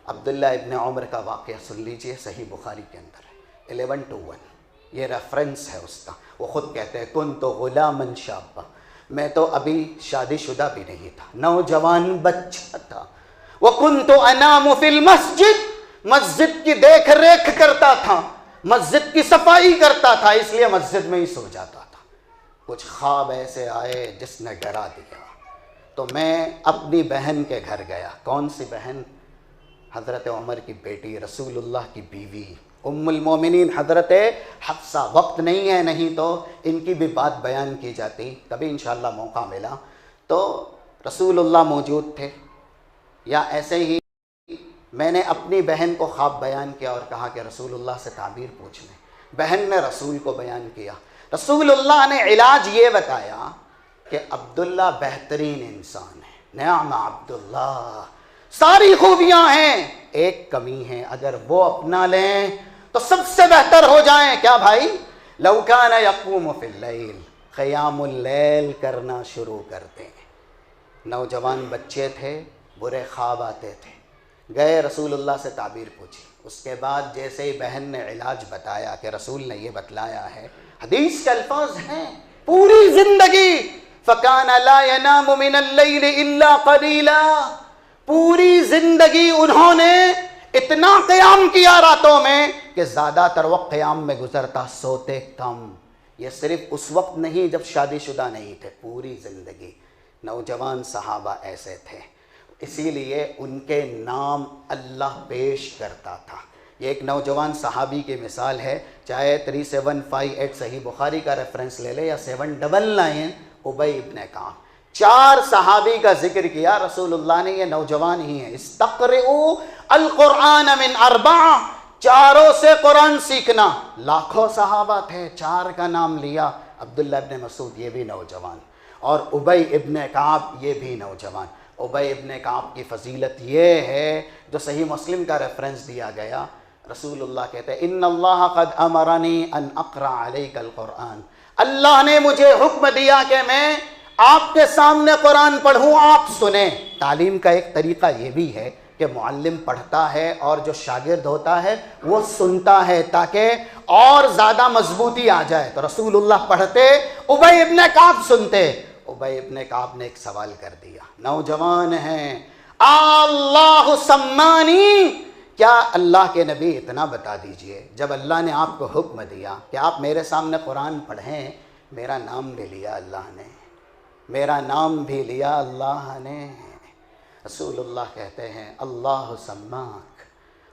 عبداللہ ابن عمر کا واقعہ سن لیجئے، صحیح بخاری کے اندر ہے، 11-1، یہ ریفرنس ہے اس کا۔ وہ خود کہتے ہیں کنت غلاما شابا، میں تو ابھی شادی شدہ بھی نہیں تھا، نوجوان بچہ تھا۔ وکنت انام فی المسجد، مسجد کی دیکھ ریکھ کرتا تھا، مسجد کی صفائی کرتا تھا، اس لیے مسجد میں ہی سو جاتا تھا۔ کچھ خواب ایسے آئے جس نے ڈرا دیا، تو میں اپنی بہن کے گھر گیا۔ کون سی بہن؟ حضرت عمر کی بیٹی، رسول اللہ کی بیوی، ام المومنین حضرت حفصہ۔ وقت نہیں ہے، نہیں تو ان کی بھی بات بیان کی جاتی، کبھی انشاءاللہ موقع ملا تو۔ رسول اللہ موجود تھے، یا ایسے ہی میں نے اپنی بہن کو خواب بیان کیا اور کہا کہ رسول اللہ سے تعبیر پوچھ لیں۔ بہن نے رسول کو بیان کیا، رسول اللہ نے علاج یہ بتایا کہ عبداللہ بہترین انسان ہے، نعم عبداللہ، ساری خوبیاں ہیں، ایک کمی ہے، اگر وہ اپنا لیں تو سب سے بہتر ہو جائیں۔ کیا بھائی؟ لو کان یقوم فی اللیل، قیام اللیل کرنا شروع کرتے ہیں۔ نوجوان بچے تھے، برے خواب آتے تھے، گئے رسول اللہ سے تعبیر پوچھی۔ اس کے بعد جیسے ہی بہن نے علاج بتایا کہ رسول نے یہ بتلایا ہے، حدیث کے الفاظ ہیں، پوری زندگی فَكَانَ لَا يَنَامُ مِنَ اللَّيْلِ إِلَّا قَلِيلًا، پوری زندگی انہوں نے اتنا قیام کیا راتوں میں کہ زیادہ تر وقت قیام میں گزرتا، سوتے کم۔ یہ صرف اس وقت نہیں جب شادی شدہ نہیں تھے، پوری زندگی۔ نوجوان صحابہ ایسے تھے، اسی لیے ان کے نام اللہ پیش کرتا تھا۔ یہ ایک نوجوان صحابی کی مثال ہے، چاہے 3758 صحیح بخاری کا ریفرنس لے لے یا 799 ابی ابن کعب، 4 صحابی کا ذکر کیا رسول اللہ نے، یہ نوجوان ہی ہیں۔ استقرئوا القرآن من 4، چاروں سے قرآن سیکھنا۔ لاکھوں صحابہ تھے، 4 کا نام لیا، عبداللہ ابن مسعود یہ بھی نوجوان، اور ابی ابن کعب یہ بھی نوجوان۔ ابی ابن کعب کی فضیلت یہ ہے جو صحیح مسلم کا ریفرنس دیا گیا، رسول اللہ کہتے ہیں ان اللہ قد امرنی ان اقرأ علیک القرآن، اللہ نے مجھے حکم دیا کہ میں آپ کے سامنے قرآن پڑھوں، آپ سنیں۔ تعلیم کا ایک طریقہ یہ بھی ہے کہ معلم پڑھتا ہے اور جو شاگرد ہوتا ہے وہ سنتا ہے تاکہ اور زیادہ مضبوطی آ جائے۔ تو رسول اللہ پڑھتے، ابی ابن کعب سنتے۔ ابی ابن کعب نے ایک سوال کر دیا، نوجوان ہیں، اللہ سمانی، کیا اللہ کے نبی اتنا بتا دیجئے جب اللہ نے آپ کو حکم دیا کہ آپ میرے سامنے قرآن پڑھیں، میرا نام بھی لیا اللہ نے، میرا نام بھی لیا اللہ نے۔ رسول اللہ کہتے ہیں اللہ سماک،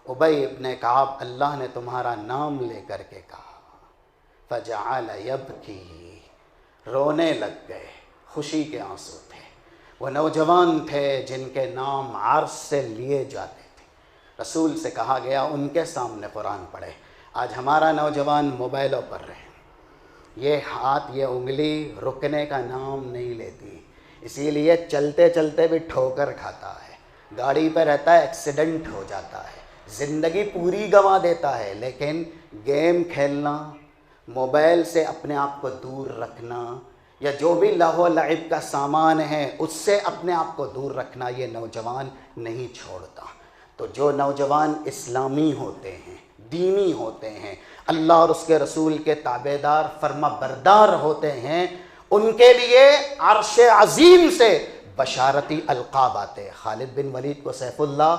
ابی ابن کعب اللہ نے تمہارا نام لے کر کے کہا، فجعل یبکی، رونے لگ گئے، خوشی کے آنسو تھے۔ وہ نوجوان تھے جن کے نام عرش سے لیے جاتے تھے۔ رسول سے کہا گیا ان کے سامنے قرآن پڑھے۔ آج ہمارا نوجوان موبائلوں پر رہے، یہ ہاتھ یہ انگلی رکنے کا نام نہیں لیتی، اسی لیے چلتے چلتے بھی ٹھوکر کھاتا ہے، گاڑی پہ رہتا ہے ایکسیڈنٹ ہو جاتا ہے، زندگی پوری گنوا دیتا ہے۔ لیکن گیم کھیلنا، موبائل سے اپنے آپ کو دور رکھنا، یا جو بھی لہو و لعب کا سامان ہے اس سے اپنے آپ کو دور رکھنا، یہ نوجوان نہیں چھوڑتا۔ تو جو نوجوان اسلامی ہوتے ہیں، دینی ہوتے ہیں، اللہ اور اس کے رسول کے تابعدار فرما بردار ہوتے ہیں، ان کے لیے عرش عظیم سے بشارتی القاب آتے ہیں۔ خالد بن ولید کو سیف اللہ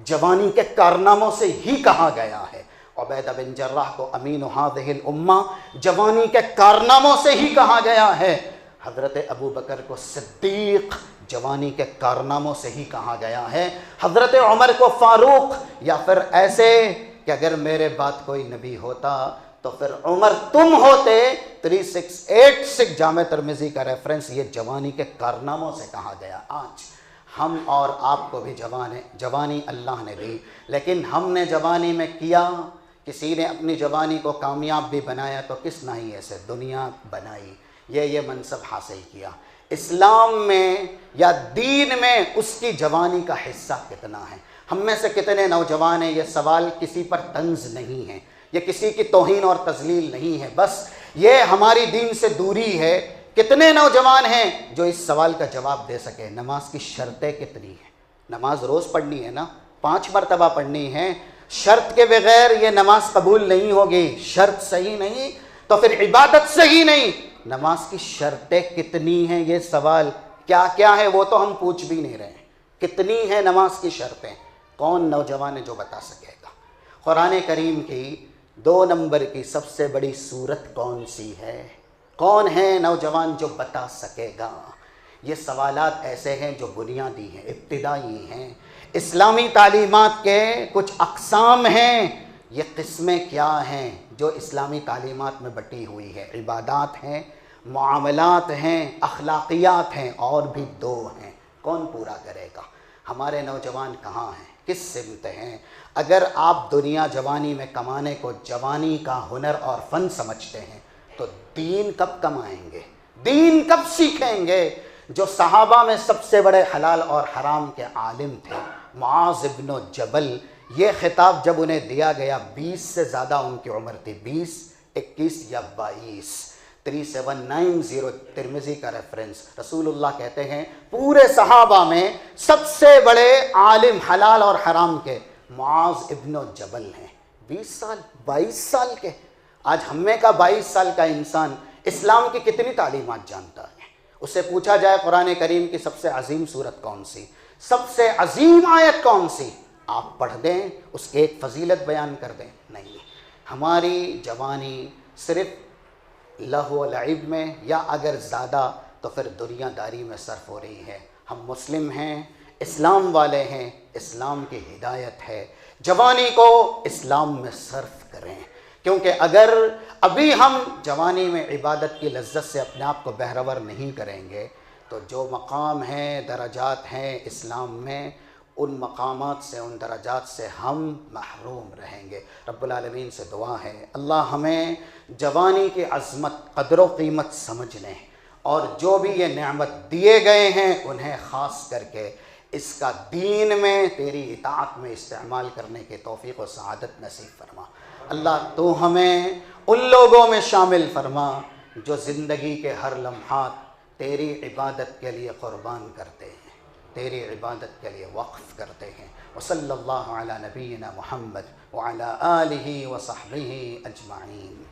جوانی کے کارناموں سے ہی کہا گیا ہے، عبیدہ بن جراح کو امین ہذہ الامہ جوانی کے کارناموں سے ہی کہا گیا ہے، حضرت ابو بکر کو صدیق جوانی کے کارناموں سے ہی کہا گیا ہے، حضرت عمر کو فاروق، یا پھر ایسے کہ اگر میرے بعد کوئی نبی ہوتا تو پھر عمر تم ہوتے۔ 3686 جامع ترمذی کا ریفرنس، یہ جوانی کے کارناموں سے کہا گیا۔ آج ہم اور آپ کو بھی جوانی اللہ نے دی، لیکن ہم نے جوانی میں کیا، کسی نے اپنی جوانی کو کامیاب بھی بنایا تو کس ناحیے سے دنیا بنائی، یہ منصب حاصل کیا۔ اسلام میں یا دین میں اس کی جوانی کا حصہ کتنا ہے؟ ہم میں سے کتنے نوجوان ہیں؟ یہ سوال کسی پر طنز نہیں ہے، یہ کسی کی توہین اور تذلیل نہیں ہے، بس یہ ہماری دین سے دوری ہے۔ کتنے نوجوان ہیں جو اس سوال کا جواب دے سکے؟ نماز کی شرطیں کتنی ہیں؟ نماز روز پڑھنی ہے نا، 5 مرتبہ پڑھنی ہے، شرط کے بغیر یہ نماز قبول نہیں ہوگی۔ شرط صحیح نہیں تو پھر عبادت صحیح نہیں۔ نماز کی شرطیں کتنی ہیں؟ یہ سوال کیا کیا ہے وہ تو ہم پوچھ بھی نہیں رہے ہیں، کتنی ہیں نماز کی شرطیں؟ کون نوجوان ہے جو بتا سکے گا؟ قرآن کریم کی 2 نمبر کی سب سے بڑی سورت کون سی ہے؟ کون ہے نوجوان جو بتا سکے گا؟ یہ سوالات ایسے ہیں جو بنیادی ہیں، ابتدائی ہیں۔ اسلامی تعلیمات کے کچھ اقسام ہیں، یہ قسمیں کیا ہیں جو اسلامی تعلیمات میں بٹی ہوئی ہے؟ عبادات ہیں، معاملات ہیں، اخلاقیات ہیں، اور بھی 2 ہیں۔ کون پورا کرے گا؟ ہمارے نوجوان کہاں ہیں؟ کس سمت ہیں؟ اگر آپ دنیا جوانی میں کمانے کو جوانی کا ہنر اور فن سمجھتے ہیں تو دین کب کمائیں گے؟ دین کب سیکھیں گے؟ جو صحابہ میں سب سے بڑے حلال اور حرام کے عالم تھے، معاذ ابن جبل، یہ خطاب جب انہیں دیا گیا 20 سے زیادہ ان کی عمر تھی، 20، 21 یا 22، 3790 ترمذی کا ریفرنس۔ رسول اللہ کہتے ہیں پورے صحابہ میں سب سے بڑے عالم حلال اور حرام کے معاذ ابن جبل ہیں۔ 20 سال، 22 سال کے۔ آج ہم میں کا 22 سال کا انسان اسلام کی کتنی تعلیمات جانتا ہے؟ اس سے پوچھا جائے قرآن کریم کی سب سے عظیم سورت کون سی، سب سے عظیم آیت کون سی، آپ پڑھ دیں، اس کی ایک فضیلت بیان کر دیں؟ نہیں۔ ہماری جوانی صرف لہو و لعب میں، یا اگر زیادہ تو پھر دنیا داری میں صرف ہو رہی ہے۔ ہم مسلم ہیں، اسلام والے ہیں، اسلام کی ہدایت ہے، جوانی کو اسلام میں صرف کریں، کیونکہ اگر ابھی ہم جوانی میں عبادت کی لذت سے اپنے آپ کو بہرور نہیں کریں گے تو جو مقام ہیں، درجات ہیں اسلام میں، ان مقامات سے، ان درجات سے ہم محروم رہیں گے۔ رب العالمین سے دعا ہے اللہ ہمیں جوانی کی عظمت، قدر و قیمت سمجھنے، اور جو بھی یہ نعمت دیے گئے ہیں انہیں خاص کر کے اس کا دین میں تیری اطاعت میں استعمال کرنے کے توفیق و سعادت نصیب فرما۔ اللہ تو ہمیں ان لوگوں میں شامل فرما جو زندگی کے ہر لمحات تیری عبادت کے لیے قربان کرتے ہیں، تیری عبادت کے لیے وقف کرتے ہیں۔ وصلی اللہ علی نبینا محمد وعلی آلہ وصحبہ اجمعین۔